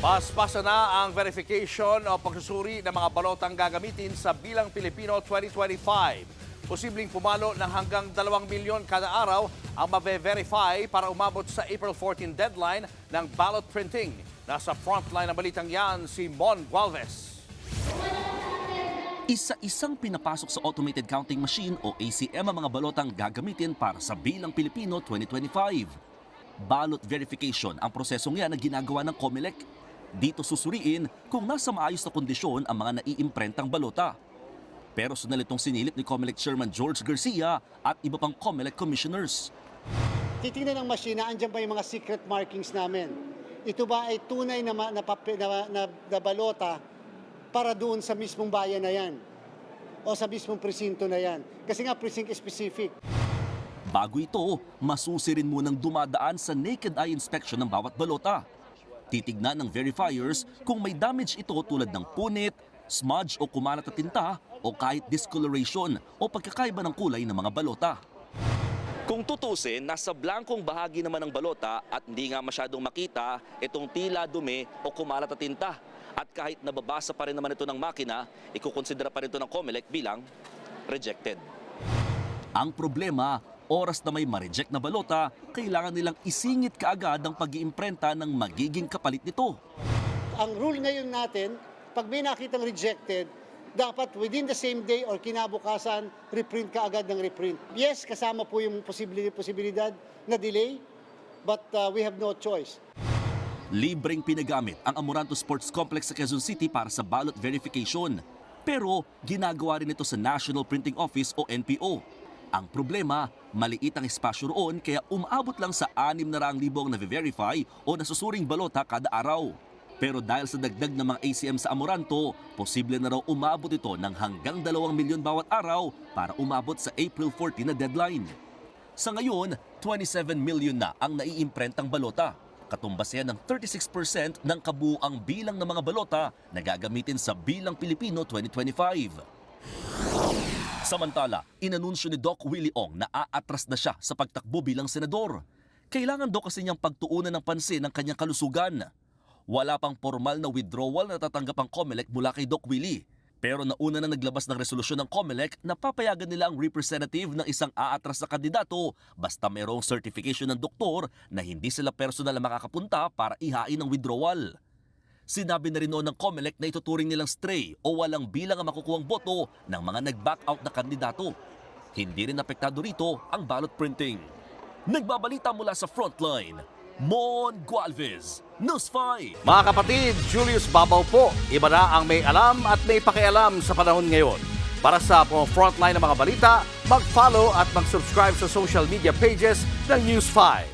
Paspasa na ang verification o pagsusuri ng mga balotang gagamitin sa Bilang Pilipino 2025. Posibleng pumalo ng hanggang 2 milyon kada araw ang mabe-verify para umabot sa April 14 deadline ng ballot printing. Nasa frontline ng balitang yan si Mon Gualvez. Isa-isang pinapasok sa automated counting machine o ACM ang mga balotang gagamitin para sa Bilang Pilipino 2025. Ballot verification ang prosesong yan na ginagawa ng COMELEC. Dito susuriin kung nasa maayos na kondisyon ang mga naiimprentang balota. Pero sunal itong sinilip ni COMELEC Chairman George Garcia at iba pang COMELEC commissioners. Titingnan ng machine na andyan pa yung mga secret markings namin. Ito ba ay tunay na balota para doon sa mismong bayan na yan o sa mismong presinto na yan? Kasi nga precinct specific. Bago ito, masusi rin munang dumadaan sa naked eye inspection ng bawat balota. Titignan ng verifiers kung may damage ito tulad ng punit, smudge o kumalat na tinta o kahit discoloration o pagkakaiba ng kulay ng mga balota. Kung tutusin, nasa blankong bahagi naman ng balota at hindi nga masyadong makita itong tila dumi o kumalat na tinta. At kahit nababasa pa rin naman ito ng makina, ikukonsidera pa rin ito ng COMELEC bilang rejected. Ang problema, oras na may ma-reject na balota, kailangan nilang isingit kaagad ang pag-iimprenta ng magiging kapalit nito. Ang rule ngayon natin, pag may nakitang rejected, dapat within the same day or kinabukasan, reprint ka agad ng reprint. Yes, kasama po yung posibilidad na delay, but we have no choice. Libreng pinagamit ang Amoranto Sports Complex sa Quezon City para sa ballot verification. Pero ginagawa rin ito sa National Printing Office o NPO. Ang problema, maliit ang espasyo roon kaya umabot lang sa 600,000 ang na-verify o nasusuring balota kada araw. Pero dahil sa dagdag ng mga ACM sa Amoranto, posible na raw umabot ito ng hanggang 2 milyon bawat araw para umabot sa April 14 na deadline. Sa ngayon, 27 million na ang naiimprentang balota. Katumbas yan ng 36% ng kabuuang bilang ng mga balota na gagamitin sa Bilang Pilipino 2025. Samantala, inanunsyo ni Doc Willie Ong na aatras na siya sa pagtakbo bilang senador. Kailangan daw kasi niyang pagtuunan ng pansin ng kanyang kalusugan. Wala pang formal na withdrawal na tatanggap ang COMELEC mula kay Doc Willie. Pero nauna na naglabas ng resolusyon ng COMELEC na papayagan nila ang representative ng isang aatras na kandidato basta mayroong certification ng doktor na hindi sila personal na makakapunta para ihain ang withdrawal. Sinabi na rin noon ng COMELEC na ituturing nilang stray o walang bilang ang makukuhang boto ng mga nag-back out na kandidato. Hindi rin apektado rito ang ballot printing. Nagbabalita mula sa frontline, Mon Gualvez, News 5. Mga kapatid, Julius Babaw po. Iba na ang may alam at may pakialam sa panahon ngayon. Para sa frontline ng mga balita, mag-follow at mag-subscribe sa social media pages ng News 5.